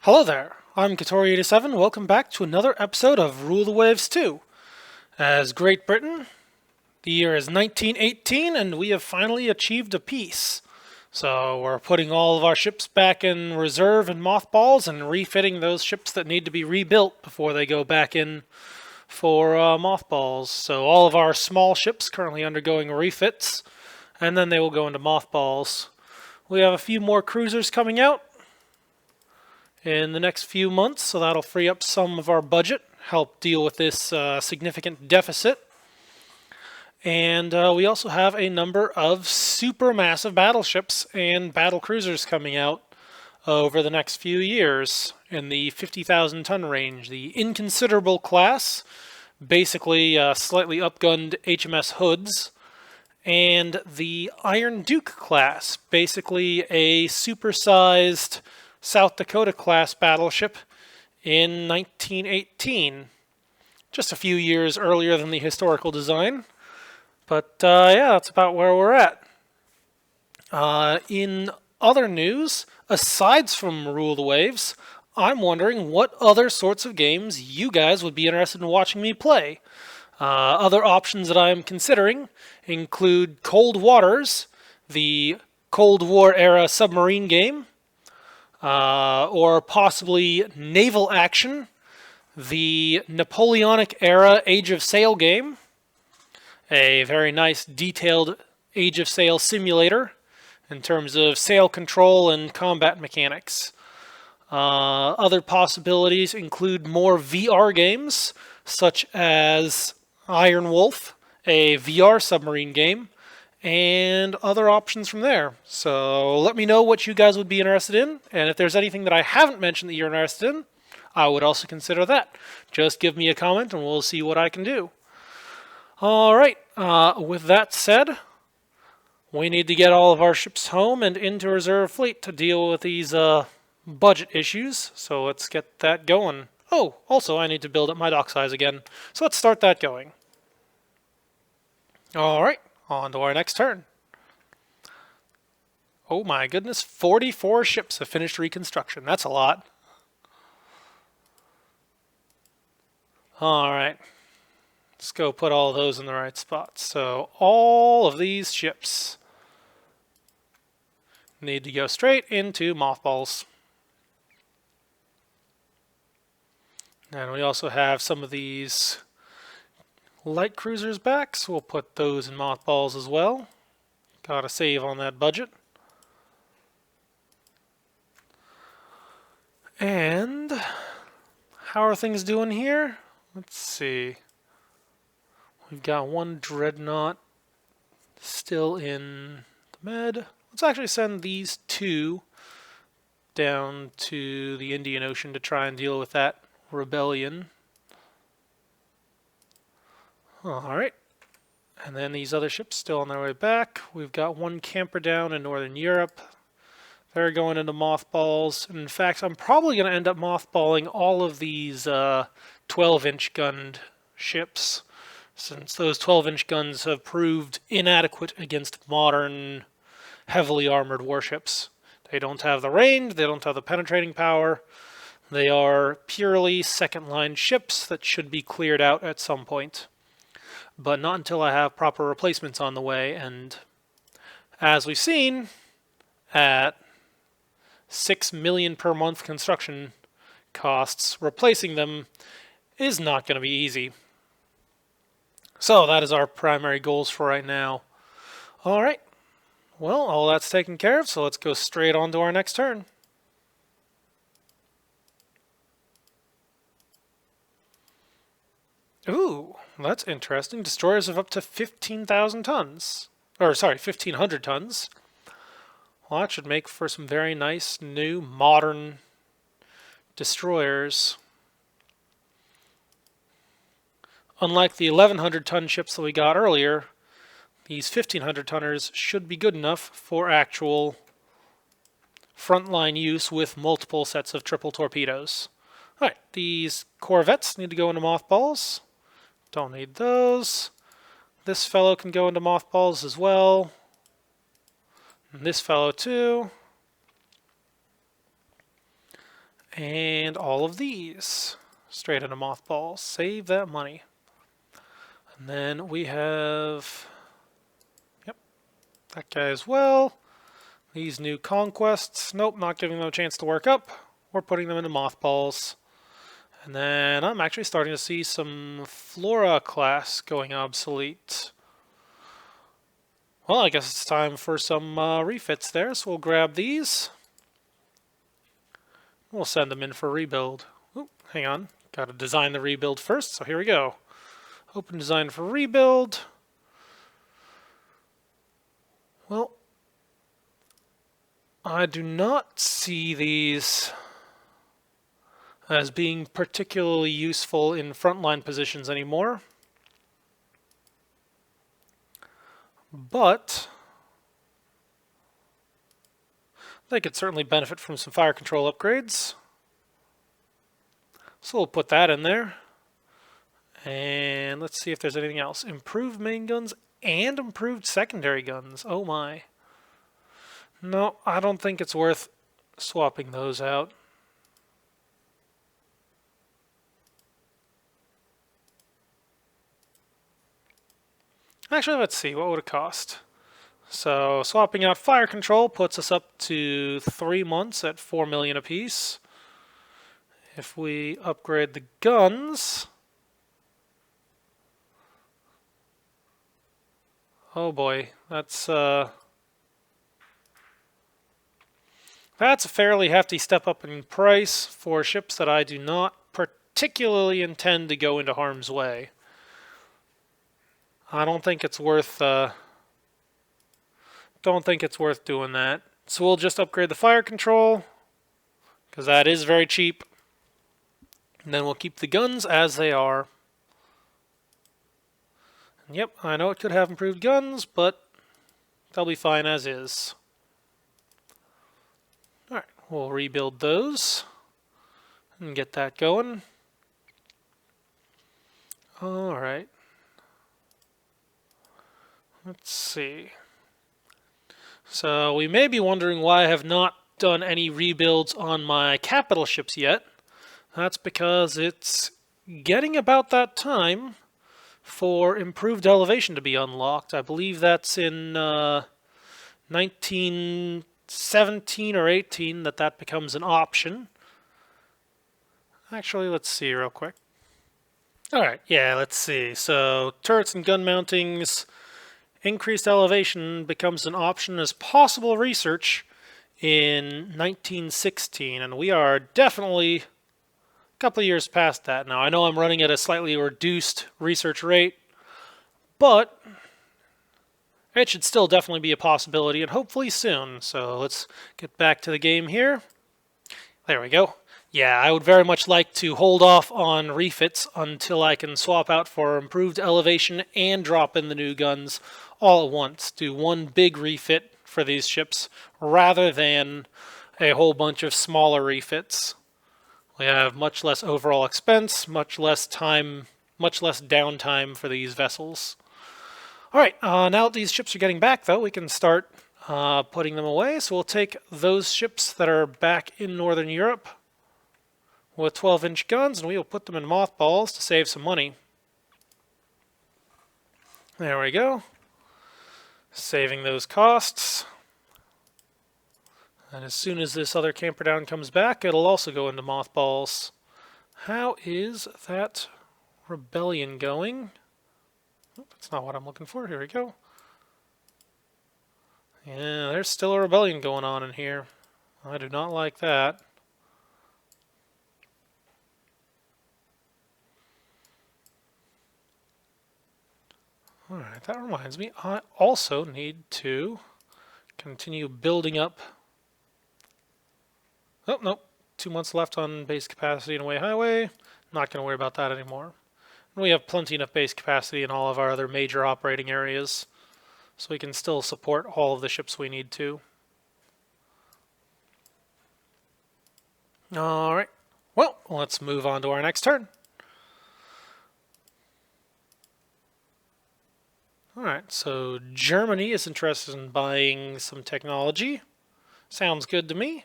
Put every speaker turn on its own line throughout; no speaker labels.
Hello there, I'm Katori87. Welcome back to another episode of Rule the Waves 2. As Great Britain, the year is 1918 and we have finally achieved a peace. So we're putting all of our ships back in reserve and mothballs and refitting those ships that need to be rebuilt before they go back in for mothballs. So all of our small ships currently undergoing refits and then they will go into mothballs. We have a few more cruisers coming out in the next few months, so that'll free up some of our budget, help deal with this significant deficit. And we also have a number of supermassive battleships and battle cruisers coming out over the next few years in the 50,000 ton range. The Inconsiderable class, basically slightly upgunned HMS Hoods, and the Iron Duke class, basically a supersized South Dakota class battleship in 1918, just a few years earlier than the historical design. But yeah, that's about where we're at. In other news, aside from Rule the Waves, I'm wondering what other sorts of games you guys would be interested in watching me play. Other options that I am considering include Cold Waters, the Cold War era submarine game, or possibly Naval Action, the Napoleonic era Age of Sail game, a very nice detailed Age of Sail simulator in terms of sail control and combat mechanics. Other possibilities include more VR games, such as Iron Wolf, a VR submarine game, and other options from there. So let me know what you guys would be interested in, and if there's anything that I haven't mentioned that you're interested in, I would also consider that. Just give me a comment and we'll see what I can do. Alright, with that said, we need to get all of our ships home and into reserve fleet to deal with these budget issues, so let's get that going. Oh, also I need to build up my dock size again, so let's start that going. Alright. On to our next turn. Oh my goodness, 44 ships have finished reconstruction. That's a lot. Alright. Let's go put all those in the right spots. So all of these ships need to go straight into mothballs. And we also have some of these light cruisers back, so we'll put those in mothballs as well. Gotta save on that budget. And how are things doing here? Let's see. We've got one dreadnought still in the med. Let's actually send these two down to the Indian Ocean to try and deal with that rebellion. Alright, and then these other ships still on their way back. We've got one camper down in Northern Europe. They're going into mothballs. And in fact, I'm probably going to end up mothballing all of these 12-inch gunned ships, since those 12-inch guns have proved inadequate against modern heavily armored warships. They don't have the range, they don't have the penetrating power. They are purely second-line ships that should be cleared out at some point. But not until I have proper replacements on the way, and as we've seen, at 6 million per month construction costs, replacing them is not going to be easy. So that is our primary goals for right now. Alright, well, all that's taken care of, so let's go straight on to our next turn. Ooh, that's interesting. Destroyers of up to 15,000 tons. Or, sorry, 1,500 tons. Well, that should make for some very nice, new, modern destroyers. Unlike the 1,100 ton ships that we got earlier, these 1,500 tonners should be good enough for actual frontline use with multiple sets of triple torpedoes. Alright, these corvettes need to go into mothballs. Don't need those. This fellow can go into mothballs as well. And this fellow too. And all of these straight into mothballs. Save that money. And then we have, yep, that guy as well. These new conquests, nope, not giving them a chance to work up. We're putting them into mothballs. And then I'm actually starting to see some Flora class going obsolete. Well, I guess it's time for some refits there, so we'll grab these. We'll send them in for rebuild. Oop, hang on, gotta design the rebuild first, so here we go. Open design for rebuild. Well, I do not see these as being particularly useful in frontline positions anymore. But they could certainly benefit from some fire control upgrades. So we'll put that in there. And let's see if there's anything else. Improved main guns and improved secondary guns. Oh my. No, I don't think it's worth swapping those out. Actually, let's see. What would it cost? So swapping out fire control puts us up to 3 months at 4 million apiece. If we upgrade the guns, oh boy, that's a fairly hefty step up in price for ships that I do not particularly intend to go into harm's way. I don't think it's worth doing that. So we'll just upgrade the fire control, because that is very cheap. And then we'll keep the guns as they are. And yep, I know it could have improved guns, but they'll be fine as is. Alright, we'll rebuild those and get that going. Alright. Let's see. So we may be wondering why I have not done any rebuilds on my capital ships yet. That's because it's getting about that time for improved elevation to be unlocked. I believe that's in 1917 or 18 that becomes an option. Actually, let's see real quick. Alright, yeah, let's see. So turrets and gun mountings. Increased elevation becomes an option as possible research in 1916, and we are definitely a couple of years past that now. I know I'm running at a slightly reduced research rate, but it should still definitely be a possibility, and hopefully soon. So let's get back to the game here. There we go. Yeah, I would very much like to hold off on refits until I can swap out for improved elevation and drop in the new guns all at once. Do one big refit for these ships rather than a whole bunch of smaller refits. We have much less overall expense, much less time, much less downtime for these vessels. Alright, now that these ships are getting back though, we can start putting them away. So we'll take those ships that are back in Northern Europe with 12-inch guns, and we will put them in mothballs to save some money. There we go. Saving those costs. And as soon as this other camper down comes back, it'll also go into mothballs. How is that rebellion going? Oh, that's not what I'm looking for. Here we go. Yeah, there's still a rebellion going on in here. I do not like that. Alright, that reminds me, I also need to continue building up. Oh, nope. 2 months left on base capacity in Away Highway. Not going to worry about that anymore. And we have plenty enough base capacity in all of our other major operating areas, so we can still support all of the ships we need to. Alright, well, let's move on to our next turn. Alright, so Germany is interested in buying some technology. Sounds good to me.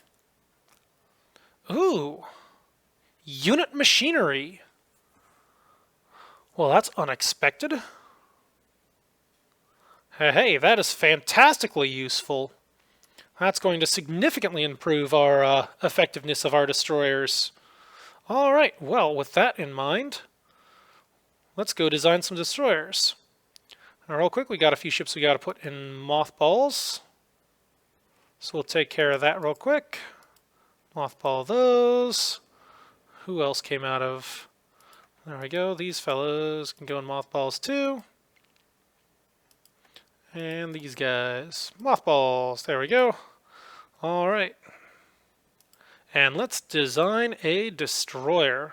Ooh, Unit machinery. Well, that's unexpected. Hey, that is fantastically useful. That's going to significantly improve our effectiveness of our destroyers. All right, well, with that in mind, let's go design some destroyers. Now, real quick, we got a few ships we got to put in mothballs. So we'll take care of that real quick. Mothball those. Who else came out of... There we go. These fellows can go in mothballs too. And these guys. Mothballs. There we go. All right. And let's design a destroyer.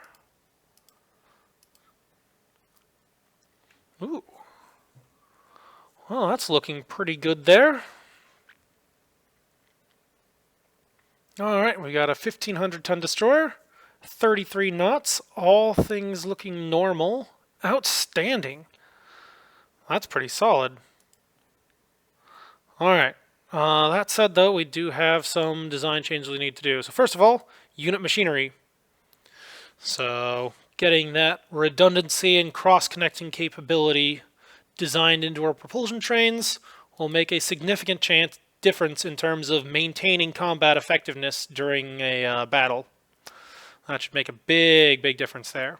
Ooh. Well, that's looking pretty good there. All right, we got a 1,500-ton destroyer, 33 knots, all things looking normal. Outstanding. That's pretty solid. All right. That said, though, we do have some design changes we need to do. So first of all, unit machinery. So getting that redundancy and cross-connecting capability designed into our propulsion trains will make a significant difference in terms of maintaining combat effectiveness during a battle. That should make a big, big difference there.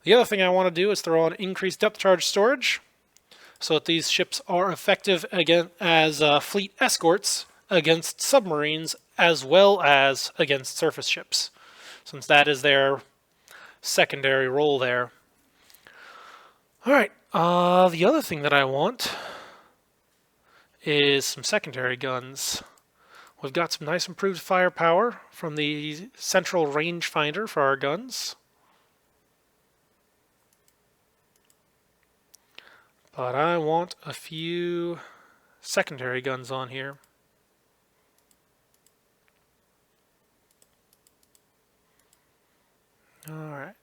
The other thing I want to do is throw on increased depth charge storage so that these ships are effective again as fleet escorts against submarines as well as against surface ships, since that is their secondary role there. All right, the other thing that I want is some secondary guns. We've got some nice improved firepower from the central rangefinder for our guns. But I want a few secondary guns on here. All right.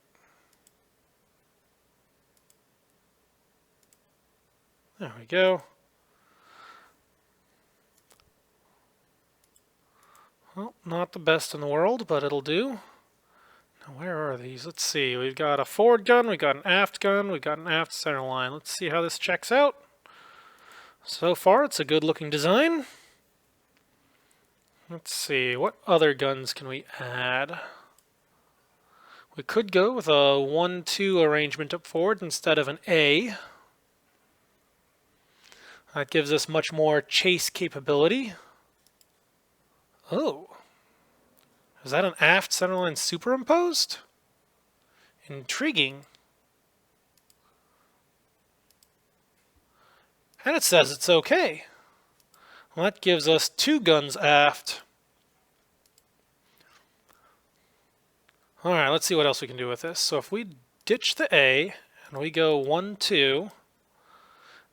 There we go. Well, not the best in the world, but it'll do. Now, where are these? Let's see. We've got a forward gun, we've got an aft gun, we've got an aft center line. Let's see how this checks out. So far, it's a good looking design. Let's see. What other guns can we add? We could go with a 1-2 arrangement up forward instead of an A. That gives us much more chase capability. Oh. Is that an aft centerline superimposed? Intriguing. And it says it's okay. Well, that gives us 2 guns aft. Alright, let's see what else we can do with this. So if we ditch the A and we go 1-2,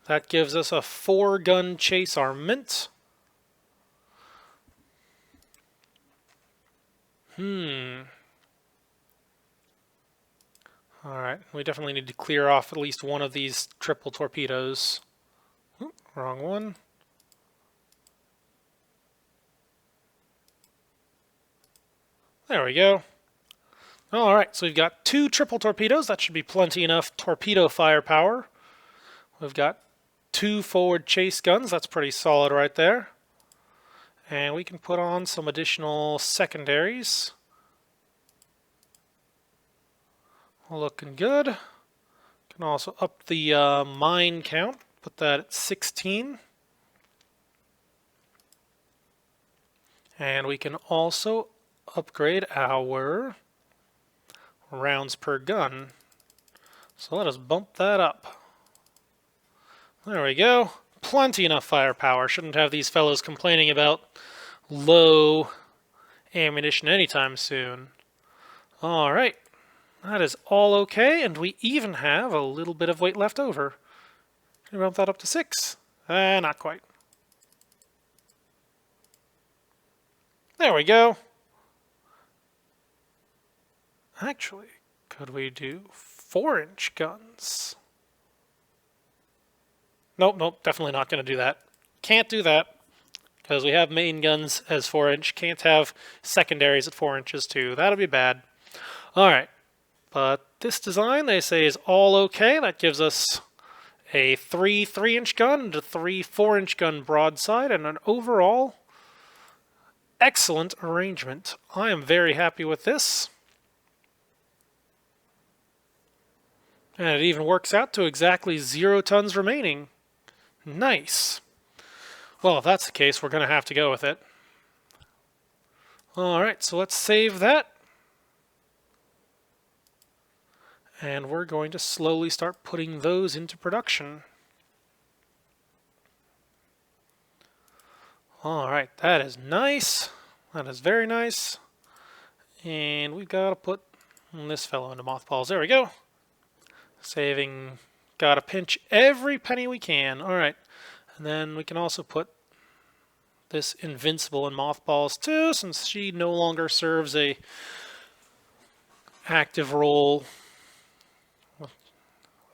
that gives us a 4-gun chase armament. Alright, we definitely need to clear off at least one of these triple torpedoes. Oop, wrong one. There we go. Alright, so we've got 2 triple torpedoes. That should be plenty enough torpedo firepower. We've got 2 forward chase guns. That's pretty solid right there. And we can put on some additional secondaries. Looking good. Can also up the mine count. Put that at 16. And we can also upgrade our rounds per gun. So let us bump that up. There we go. Plenty enough firepower. Shouldn't have these fellows complaining about low ammunition anytime soon. Alright. That is all okay, and we even have a little bit of weight left over. Can we bump that up to 6? Not quite. There we go. Actually, could we do 4-inch guns? Nope, definitely not going to do that. Can't do that, because we have main guns as 4-inch. Can't have secondaries at 4 inches too. That'll be bad. Alright, but this design, they say, is all okay. That gives us a 3 3-inch gun and a 3 4-inch gun broadside, and an overall excellent arrangement. I am very happy with this. And it even works out to exactly 0 tons remaining. Nice. Well, if that's the case, we're going to have to go with it. Alright, so let's save that. And we're going to slowly start putting those into production. Alright, that is nice. That is very nice. And we've got to put this fellow into mothballs. There we go. Saving. Got to pinch every penny we can. Alright. And then we can also put this Invincible in mothballs too, since she no longer serves a active role. With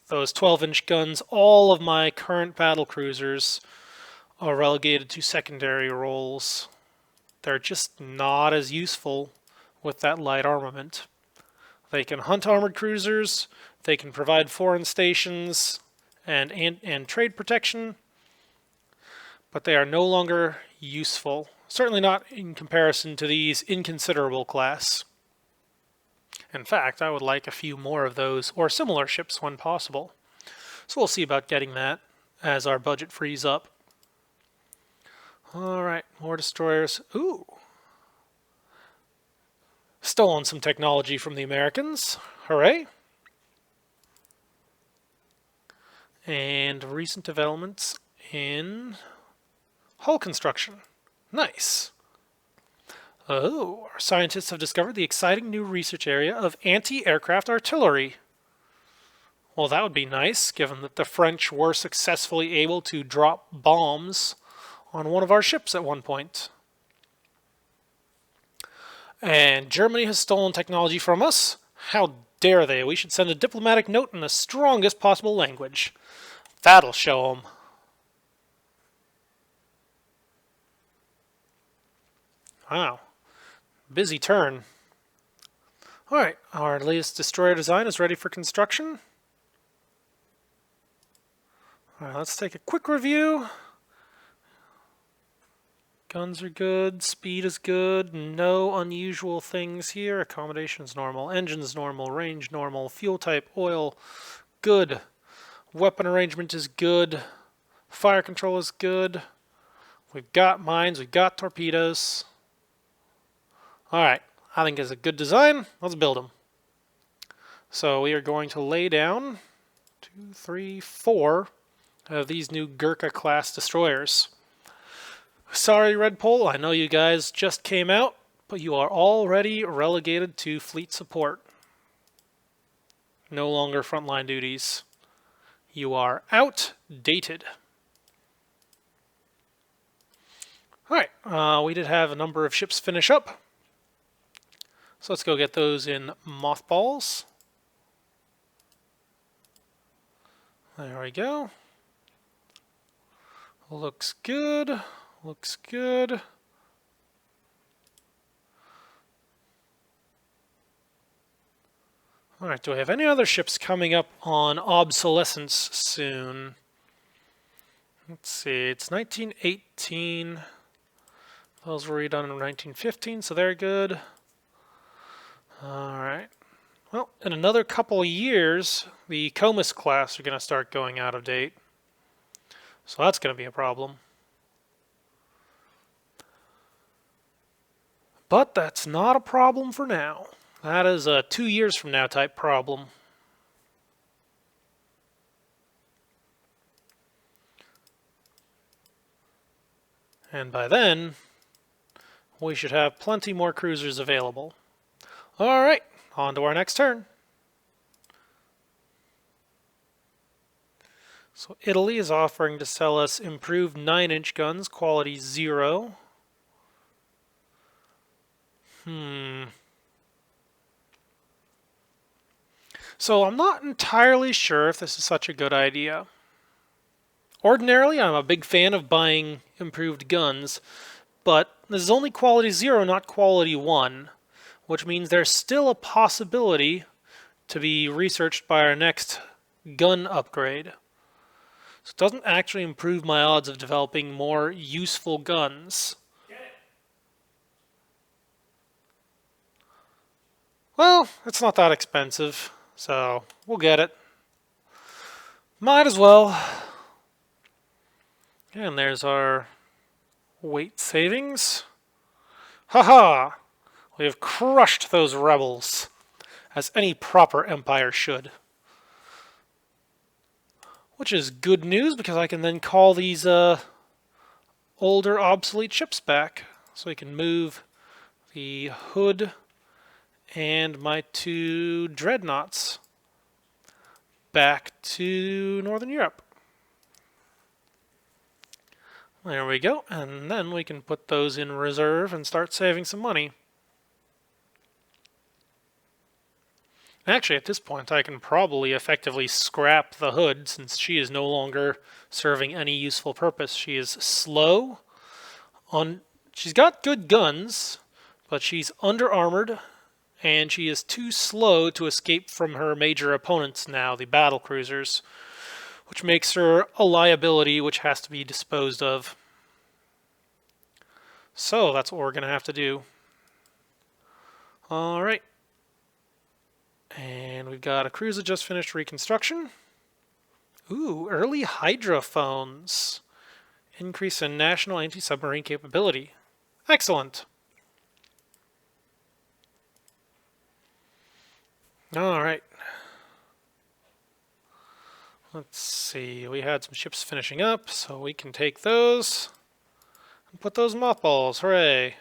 those 12-inch guns, all of my current battle cruisers are relegated to secondary roles. They're just not as useful with that light armament. They can hunt armored cruisers, they can provide foreign stations and trade protection, but they are no longer useful. Certainly not in comparison to these inconsiderable class. In fact, I would like a few more of those, or similar ships when possible. So we'll see about getting that as our budget frees up. Alright, more destroyers. Ooh! Stolen some technology from the Americans. Hooray! And recent developments in hull construction. Nice! Oh, our scientists have discovered the exciting new research area of anti-aircraft artillery. Well, that would be nice, given that the French were successfully able to drop bombs on one of our ships at one point. And Germany has stolen technology from us. How dare they? We should send a diplomatic note in the strongest possible language. That'll show them. Wow. Busy turn. Alright, our latest destroyer design is ready for construction. Alright, let's take a quick review. Guns are good, speed is good, no unusual things here. Accommodations normal, engines normal, range normal, fuel type, oil, good. Weapon arrangement is good. Fire control is good. We've got mines, we've got torpedoes. Alright, I think it's a good design. Let's build them. So we are going to lay down 2, 3, 4 of these new Gurkha class destroyers. Sorry, Red Pole, I know you guys just came out, but you are already relegated to fleet support. No longer frontline duties. You are outdated. Alright, we did have a number of ships finish up. So let's go get those in mothballs. There we go. Looks good. Looks good. Alright, do I have any other ships coming up on obsolescence soon? Let's see, it's 1918. Those were redone in 1915, so they're good. Alright. Well, in another couple of years, the Comus class are going to start going out of date. So that's going to be a problem. But that's not a problem for now. That is a 2 years from now type problem. And by then, we should have plenty more cruisers available. Alright, on to our next turn. So Italy is offering to sell us improved 9-inch guns, quality 0. So I'm not entirely sure if this is such a good idea. Ordinarily, I'm a big fan of buying improved guns, but this is only quality 0, not quality 1. which means there's still a possibility to be researched by our next gun upgrade. So it doesn't actually improve my odds of developing more useful guns. Well, it's not that expensive, so we'll get it. Might as well. And there's our weight savings. Haha! We have crushed those rebels, as any proper empire should. Which is good news, because I can then call these older obsolete ships back. So we can move the Hood and my 2 dreadnoughts back to Northern Europe. There we go, and then we can put those in reserve and start saving some money. Actually, at this point, I can probably effectively scrap the Hood, since she is no longer serving any useful purpose. She is slow. She's got good guns, but she's under-armored, and she is too slow to escape from her major opponents now, the battle cruisers, which makes her a liability which has to be disposed of. So that's what we're going to have to do. Alright. And we've got a cruiser just finished reconstruction. Ooh, early hydrophones. Increase in national anti-submarine capability. Excellent. Alright. Let's see, we had some ships finishing up, so we can take those and put those in mothballs. Hooray!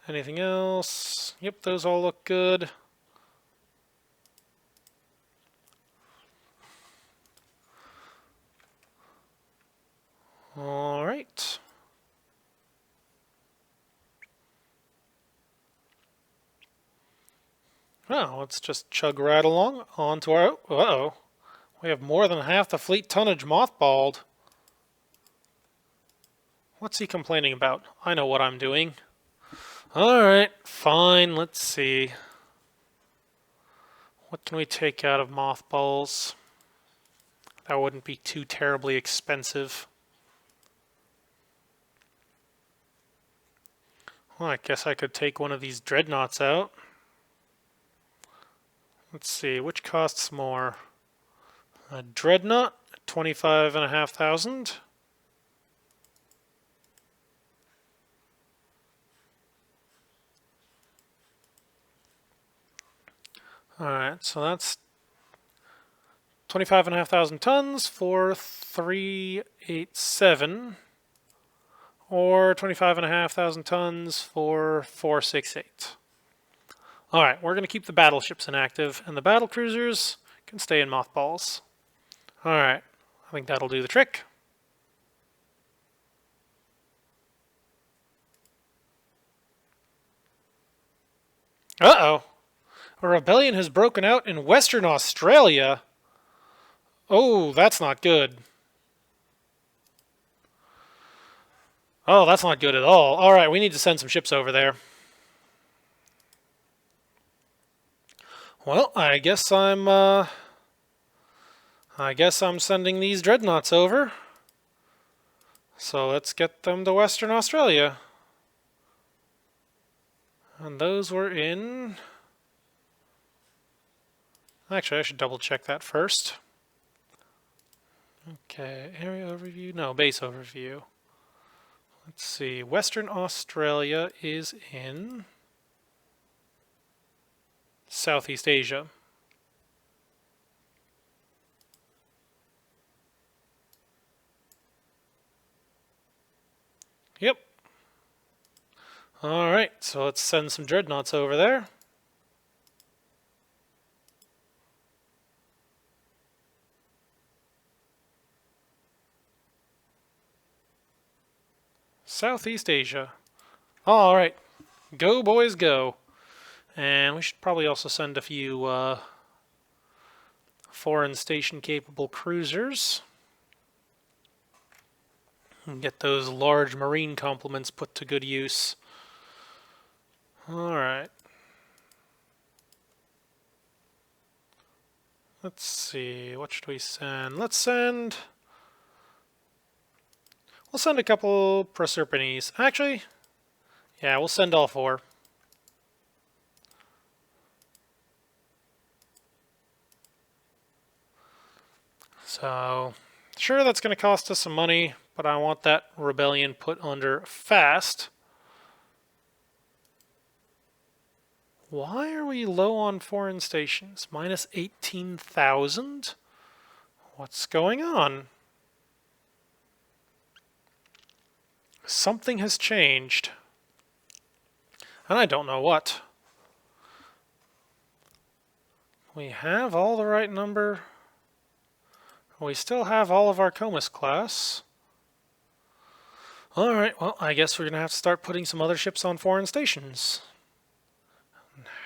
Anything else? Yep, those all look good. Alright. Well, let's just chug right along onto our... Uh-oh. We have more than half the fleet tonnage mothballed. What's he complaining about? I know what I'm doing. Alright, fine, let's see. What can we take out of mothballs? That wouldn't be too terribly expensive. Well, I guess I could take one of these dreadnoughts out. Let's see, which costs more? A dreadnought, 25,500. Alright, so that's 25,500 tons for 387, or 25,500 tons for 468. Alright, we're going to keep the battleships inactive, and the battle cruisers can stay in mothballs. Alright, I think that'll do the trick. Uh-oh. A rebellion has broken out in Western Australia. Oh, that's not good. Oh, that's not good at all. Alright, we need to send some ships over there. Well, I guess I'm sending these dreadnoughts over. So let's get them to Western Australia. And those were in... Actually, I should double check that first. Okay, area overview? No, base overview. Let's see, Western Australia is in Southeast Asia. Yep. Alright, so let's send some dreadnoughts over there. Southeast Asia. Alright, go boys go. And we should probably also send a few foreign station capable cruisers. And get those large marine complements put to good use. Alright. Let's see, what should we send? We'll send a couple Proserpines. Actually, yeah, we'll send all 4. So, sure, that's going to cost us some money, but I want that rebellion put under fast. Why are we low on foreign stations? Minus 18,000? What's going on? Something has changed. And I don't know what. We have all the right number. We still have all of our Comus class. Alright, well, I guess we're going to have to start putting some other ships on foreign stations.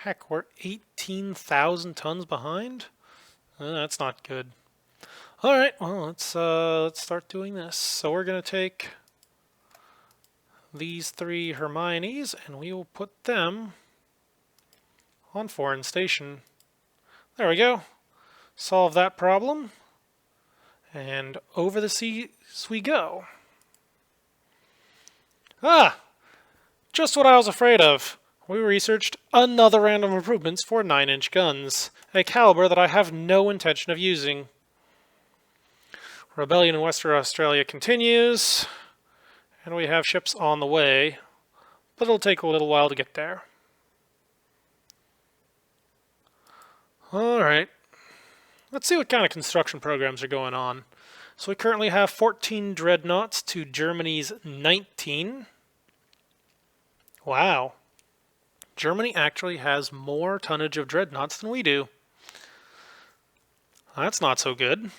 Heck, we're 18,000 tons behind? That's not good. Alright, well, let's start doing this. So we're going to take these 3 Hermiones, and we will put them on foreign station. There we go. Solve that problem. And over the seas we go. Ah! Just what I was afraid of. We researched another random improvements for 9-inch guns, a caliber that I have no intention of using. Rebellion in Western Australia continues, and we have ships on the way, but it'll take a little while to get there. Alright, let's see what kind of construction programs are going on. So we currently have 14 dreadnoughts to Germany's 19. Wow. Germany actually has more tonnage of dreadnoughts than we do. That's not so good.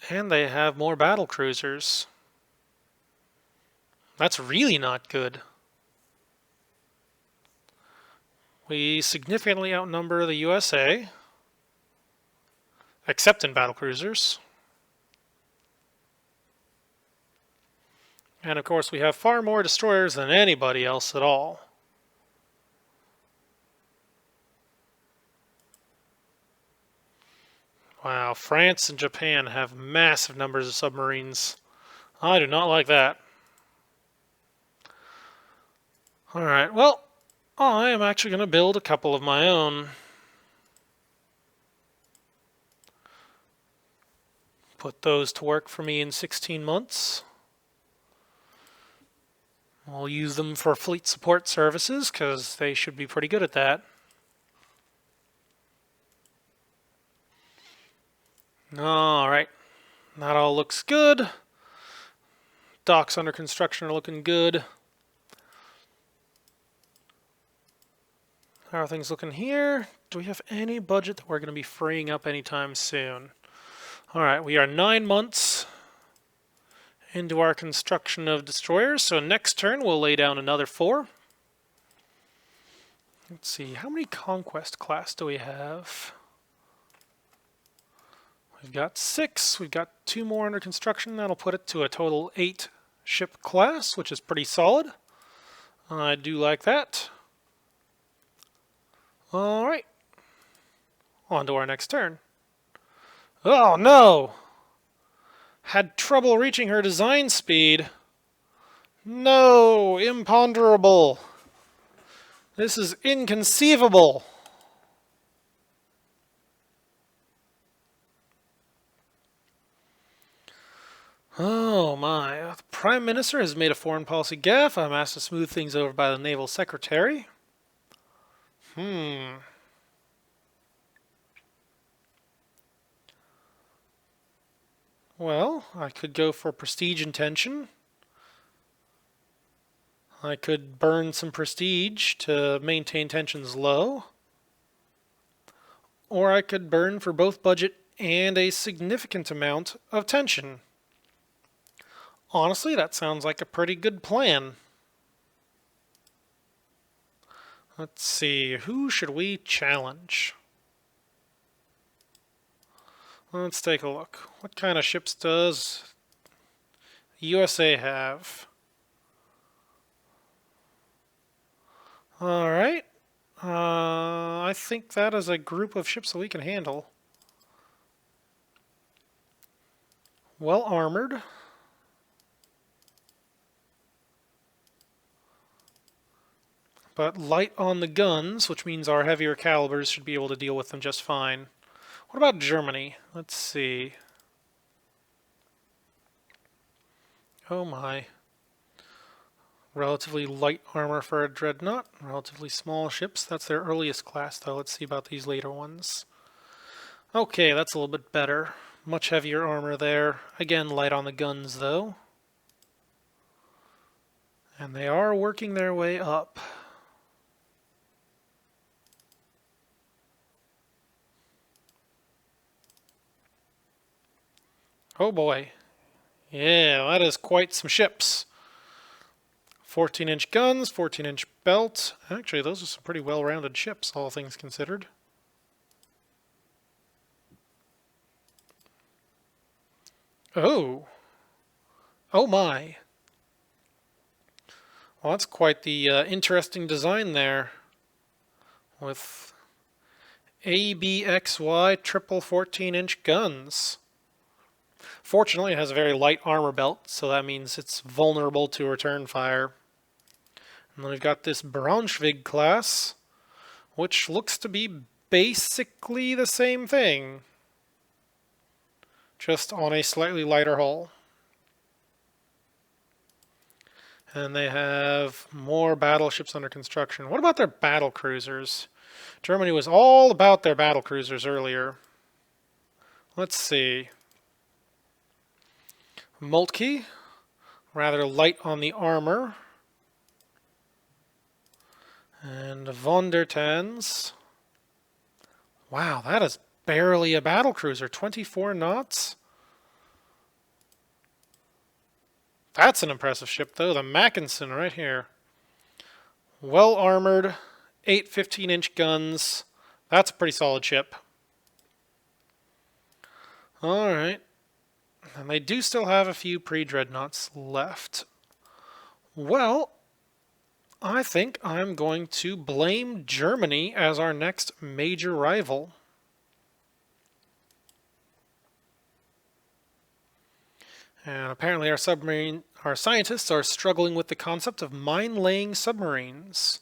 And they have more battle cruisers. That's really not good. We significantly outnumber the USA, except in battle cruisers. And of course we have far more destroyers than anybody else at all. Wow, France and Japan have massive numbers of submarines. I do not like that. Alright, well, I am actually going to build a couple of my own. Put those to work for me in 16 months. I'll use them for fleet support services, because they should be pretty good at that. Alright, that all looks good. Docks under construction are looking good. How are things looking here? Do we have any budget that we're going to be freeing up anytime soon? Alright, we are 9 months into our construction of destroyers, so next turn we'll lay down another 4. Let's see, how many conquest class do we have? We've got 6, we've got 2 more under construction. That'll put it to a total 8 ship class, which is pretty solid. I do like that. Alright, on to our next turn. Oh no! Had trouble reaching her design speed. No! Imponderable! This is inconceivable! Oh my. The Prime Minister has made a foreign policy gaffe. I'm asked to smooth things over by the Naval Secretary. Well, I could go for prestige and tension. I could burn some prestige to maintain tensions low. Or I could burn for both budget and a significant amount of tension. Honestly, that sounds like a pretty good plan. Let's see, who should we challenge? Let's take a look. What kind of ships does the USA have? Alright. I think that is a group of ships that we can handle. Well armored. But light on the guns, which means our heavier calibers should be able to deal with them just fine. What about Germany? Let's see. Oh my. Relatively light armor for a dreadnought. Relatively small ships. That's their earliest class, though. Let's see about these later ones. Okay, that's a little bit better. Much heavier armor there. Again, light on the guns, though. And they are working their way up. Oh boy. Yeah, that is quite some ships. 14-inch guns, 14-inch belt. Actually, those are some pretty well-rounded ships, all things considered. Oh. Oh my. Well, that's quite the interesting design there. With ABXY triple 14-inch guns. Fortunately, it has a very light armor belt, so that means it's vulnerable to return fire. And then we've got this Braunschweig class, which looks to be basically the same thing, just on a slightly lighter hull. And they have more battleships under construction. What about their battle cruisers? Germany was all about their battle cruisers earlier. Let's see. Moltke, rather light on the armor. And von der Tans. Wow, that is barely a battle cruiser. 24 knots? That's an impressive ship, though. The Mackinson right here. Well armored, 8 15-inch guns. That's a pretty solid ship. Alright. And they do still have a few pre-dreadnoughts left. Well, I think I'm going to blame Germany as our next major rival. And apparently our scientists are struggling with the concept of mine-laying submarines.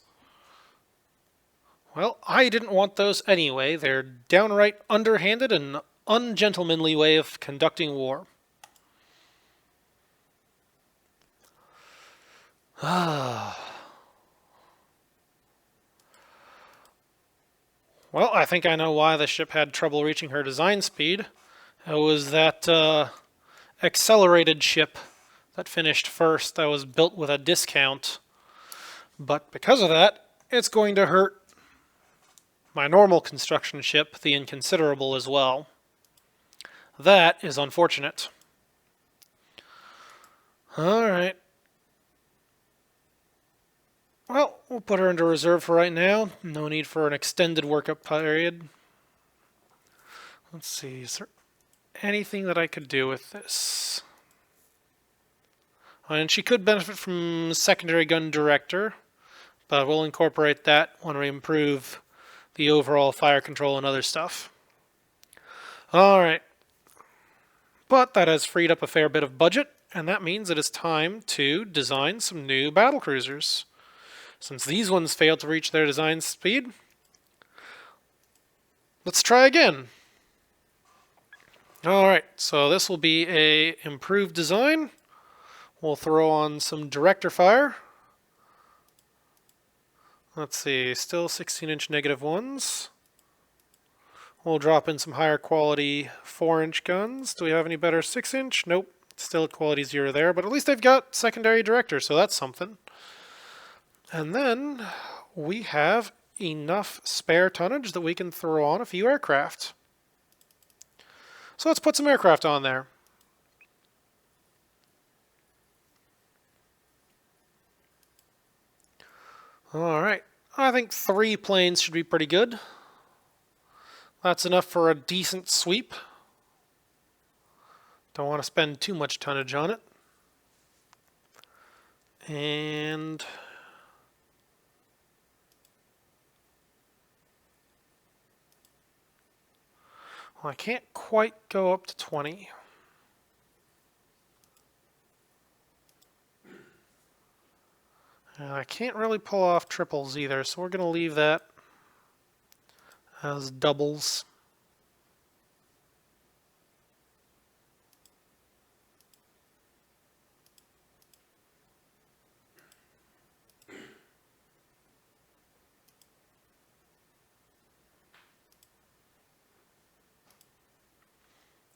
Well, I didn't want those anyway. They're downright underhanded and ungentlemanly way of conducting war. Well, I think I know why the ship had trouble reaching her design speed. It was that accelerated ship that finished first that was built with a discount. But because of that, it's going to hurt my normal construction ship, the Inconsiderable, as well. That is unfortunate. Alright. Well, we'll put her into reserve for right now. No need for an extended workup period. Let's see, is there anything that I could do with this? And she could benefit from secondary gun director, but we'll incorporate that when we improve the overall fire control and other stuff. Alright. But that has freed up a fair bit of budget, and that means it is time to design some new battlecruisers. Since these ones failed to reach their design speed, let's try again. Alright, so this will be a improved design. We'll throw on some director fire. Let's see, still 16-inch negative ones. We'll drop in some higher quality 4-inch guns. Do we have any better 6-inch? Nope, still at quality 0 there, but at least they've got secondary director, so that's something. And then we have enough spare tonnage that we can throw on a few aircraft. So let's put some aircraft on there. Alright, I think 3 planes should be pretty good. That's enough for a decent sweep. Don't want to spend too much tonnage on it. And Well, I can't quite go up to 20. And I can't really pull off triples either, so we're going to leave that as doubles.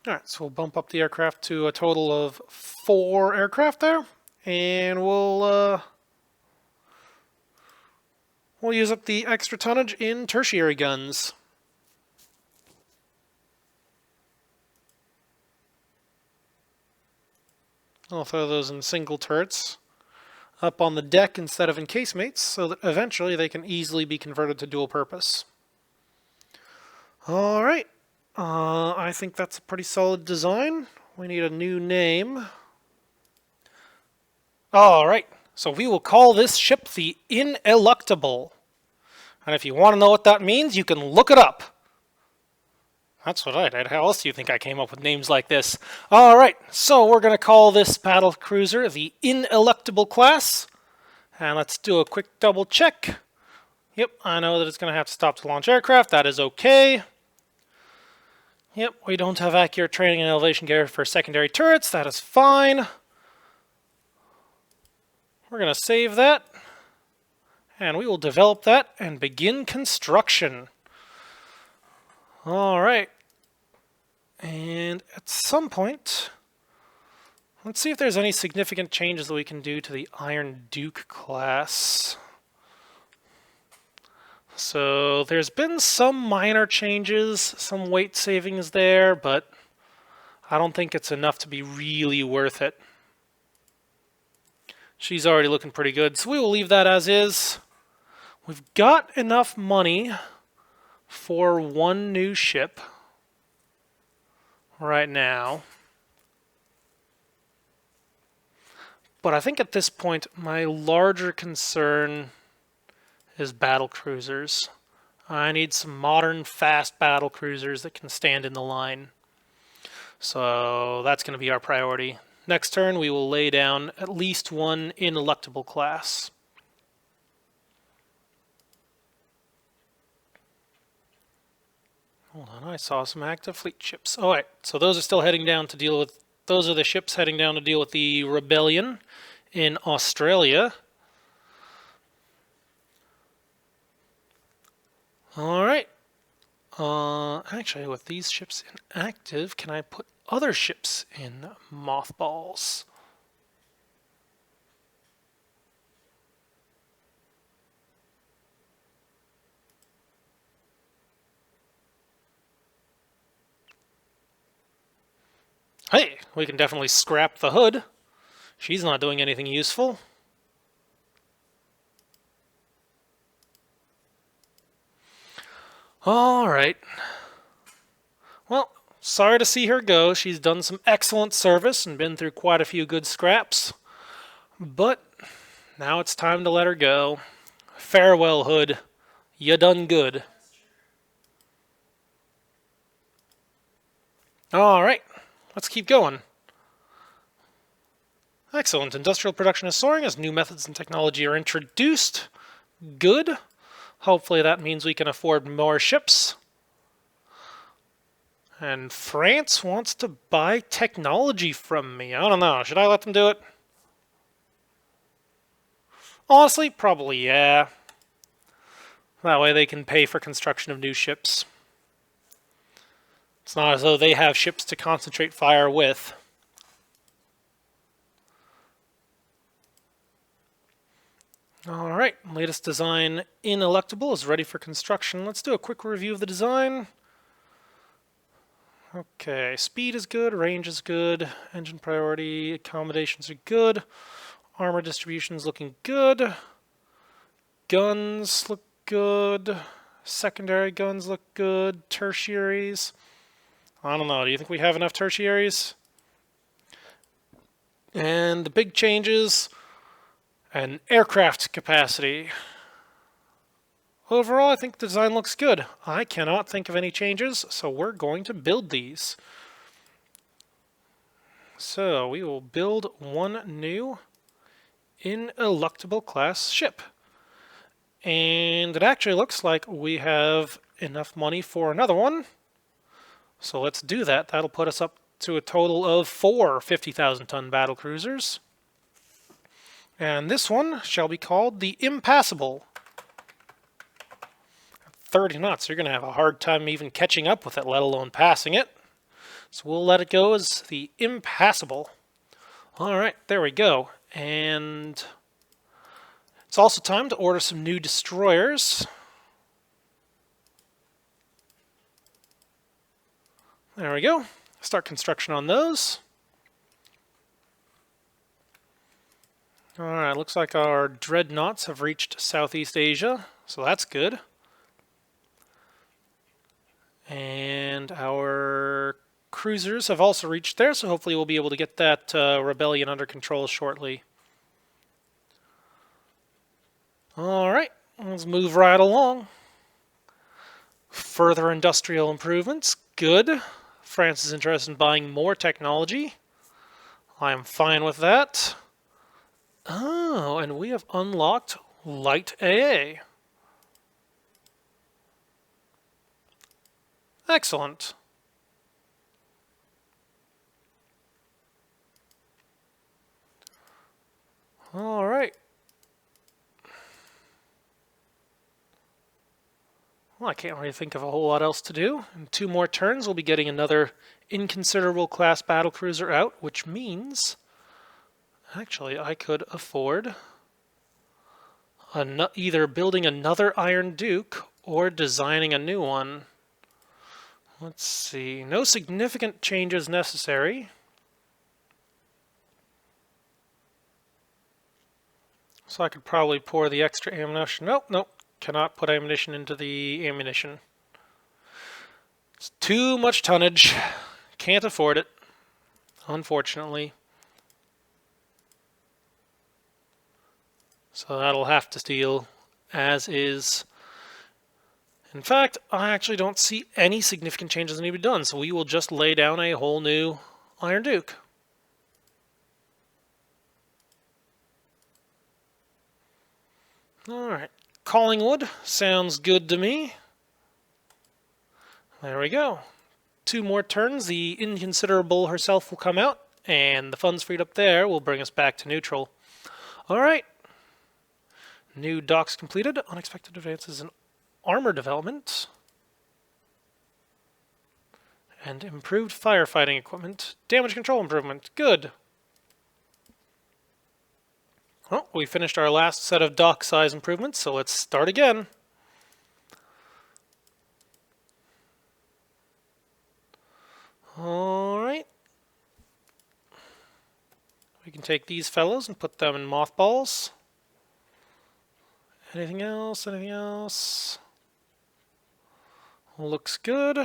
Alright, so we'll bump up the aircraft to a total of 4 aircraft there, and we'll use up the extra tonnage in tertiary guns. I'll throw those in single turrets up on the deck instead of in casemates, so that eventually they can easily be converted to dual purpose. Alright, I think that's a pretty solid design. We need a new name. Alright, so we will call this ship the Ineluctable. And if you want to know what that means, you can look it up. That's what I did. How else do you think I came up with names like this? Alright, so we're going to call this battle cruiser the Ineluctable class. And let's do a quick double check. Yep, I know that it's going to have to stop to launch aircraft. That is okay. Yep, we don't have accurate training and elevation gear for secondary turrets. That is fine. We're going to save that. And we will develop that and begin construction. Alright. And at some point, let's see if there's any significant changes that we can do to the Iron Duke class. So there's been some minor changes, some weight savings there, but I don't think it's enough to be really worth it. She's already looking pretty good, so we will leave that as is. We've got enough money for one new ship right now. But I think at this point, my larger concern is battle cruisers. I need some modern, fast battle cruisers that can stand in the line. So that's going to be our priority. Next turn, we will lay down at least one Ineluctable class. Hold on, I saw some active fleet ships. Alright, so those are still heading down to deal with... Those are the ships heading down to deal with the rebellion in Australia. Alright. Actually, with these ships inactive, can I put other ships in mothballs? Hey, we can definitely scrap the hood. She's not doing anything useful. Alright. Well, sorry to see her go. She's done some excellent service and been through quite a few good scraps. But now it's time to let her go. Farewell, hood. You done good. Alright. Let's keep going. Excellent. Industrial production is soaring as new methods and technology are introduced. Good. Hopefully that means we can afford more ships. And France wants to buy technology from me. I don't know. Should I let them do it? Honestly, probably yeah. That way they can pay for construction of new ships. It's not as though they have ships to concentrate fire with. Alright, latest design Ineluctable is ready for construction. Let's do a quick review of the design. Okay, speed is good, range is good, engine priority, accommodations are good, armor distribution is looking good, guns look good, secondary guns look good, tertiaries. I don't know, do you think we have enough tertiaries? And the big changes, an aircraft capacity overall, I think the design looks good. I cannot think of any changes, so we're going to build these. So we will build one new Ineluctable class ship. And it actually looks like we have enough money for another one. So let's do that. That'll put us up to a total of 4 50,000-ton battle cruisers. And this one shall be called the Impassable. 30 knots, you're going to have a hard time even catching up with it, let alone passing it. So we'll let it go as the Impassable. Alright, there we go. And it's also time to order some new destroyers. There we go. Start construction on those. Alright, looks like our dreadnoughts have reached Southeast Asia, so that's good. And our cruisers have also reached there, so hopefully we'll be able to get that rebellion under control shortly. Alright, let's move right along. Further industrial improvements, good. France is interested in buying more technology. I am fine with that. Oh, and we have unlocked Light AA. Excellent. All right. Well, I can't really think of a whole lot else to do. In 2 more turns, we'll be getting another Inconsiderable class battlecruiser out, which means actually I could afford either building another Iron Duke or designing a new one. Let's see. No significant changes necessary. So I could probably pour the extra ammunition. Nope. Cannot put ammunition into the ammunition. It's too much tonnage. Can't afford it, unfortunately. So that'll have to deal as is. In fact, I actually don't see any significant changes that need to be done, so we will just lay down a whole new Iron Duke. Alright, Collingwood sounds good to me. There we go. 2 more turns, the Inconsiderable herself will come out, and the funds freed up there will bring us back to neutral. Alright. New docks completed, unexpected advances in armor development, and improved firefighting equipment. Damage control improvement, good. Well, we finished our last set of dock size improvements, so let's start again. Alright. We can take these fellows and put them in mothballs. Anything else? Anything else? Looks good.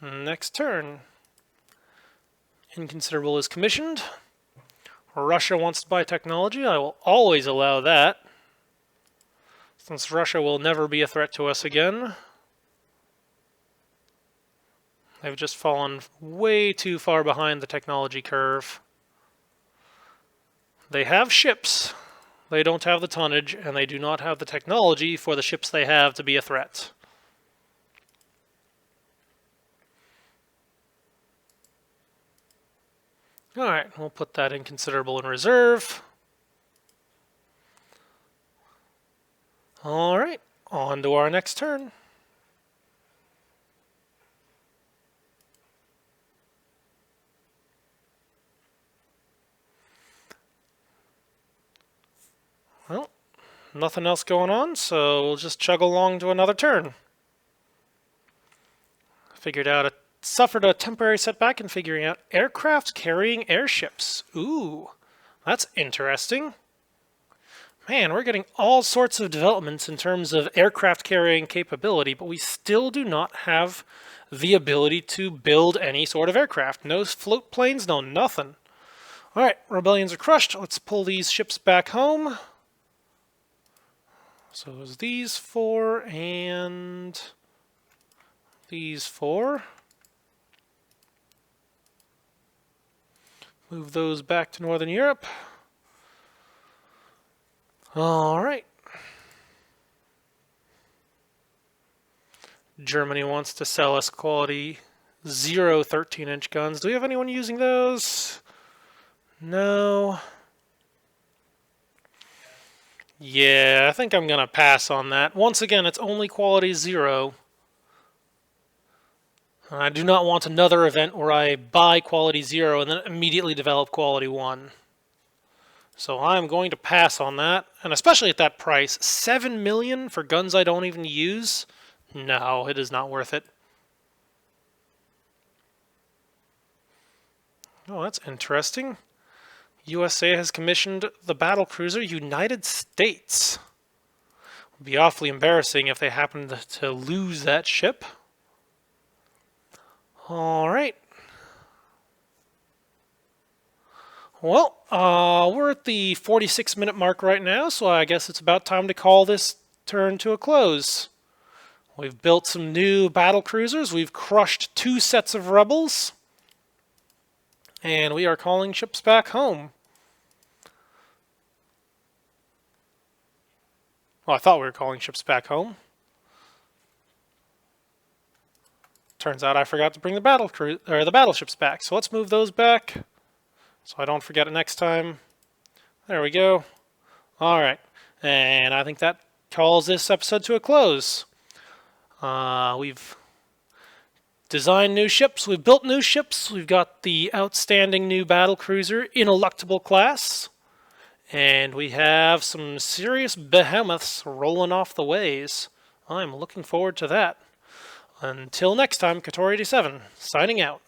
Next turn. Inconsiderable is commissioned. Russia wants to buy technology. I will always allow that, since Russia will never be a threat to us again. They've just fallen way too far behind the technology curve. They have ships. They don't have the tonnage, and they do not have the technology for the ships they have to be a threat. Alright, we'll put that Inconsiderable in reserve. Alright, on to our next turn. Well, nothing else going on, so we'll just chug along to another turn. Suffered a temporary setback in figuring out aircraft carrying airships. Ooh, that's interesting. Man, we're getting all sorts of developments in terms of aircraft carrying capability, but we still do not have the ability to build any sort of aircraft. No float planes, no nothing. Alright, rebellions are crushed. Let's pull these ships back home. So it was these four and these four. Move those back to Northern Europe. All right. Germany wants to sell us quality 0 13-inch guns. Do we have anyone using those? No. Yeah, I think I'm going to pass on that. Once again, it's only quality 0. I do not want another event where I buy quality 0 and then immediately develop quality 1. So I'm going to pass on that, and especially at that price. 7 million for guns I don't even use? No, it is not worth it. Oh, that's interesting. USA has commissioned the battlecruiser United States. It would be awfully embarrassing if they happened to lose that ship. All right. Well, we're at the 46-minute mark right now, so I guess it's about time to call this turn to a close. We've built some new battlecruisers. We've crushed 2 sets of rebels. And we are calling ships back home. Well, I thought we were calling ships back home. Turns out I forgot to bring the battleships back. So let's move those back so I don't forget it next time. There we go. All right. And I think that calls this episode to a close. We've designed new ships. We've built new ships. We've got the outstanding new battlecruiser Ineluctable class. And we have some serious behemoths rolling off the ways. I'm looking forward to that. Until next time, Kator87, signing out.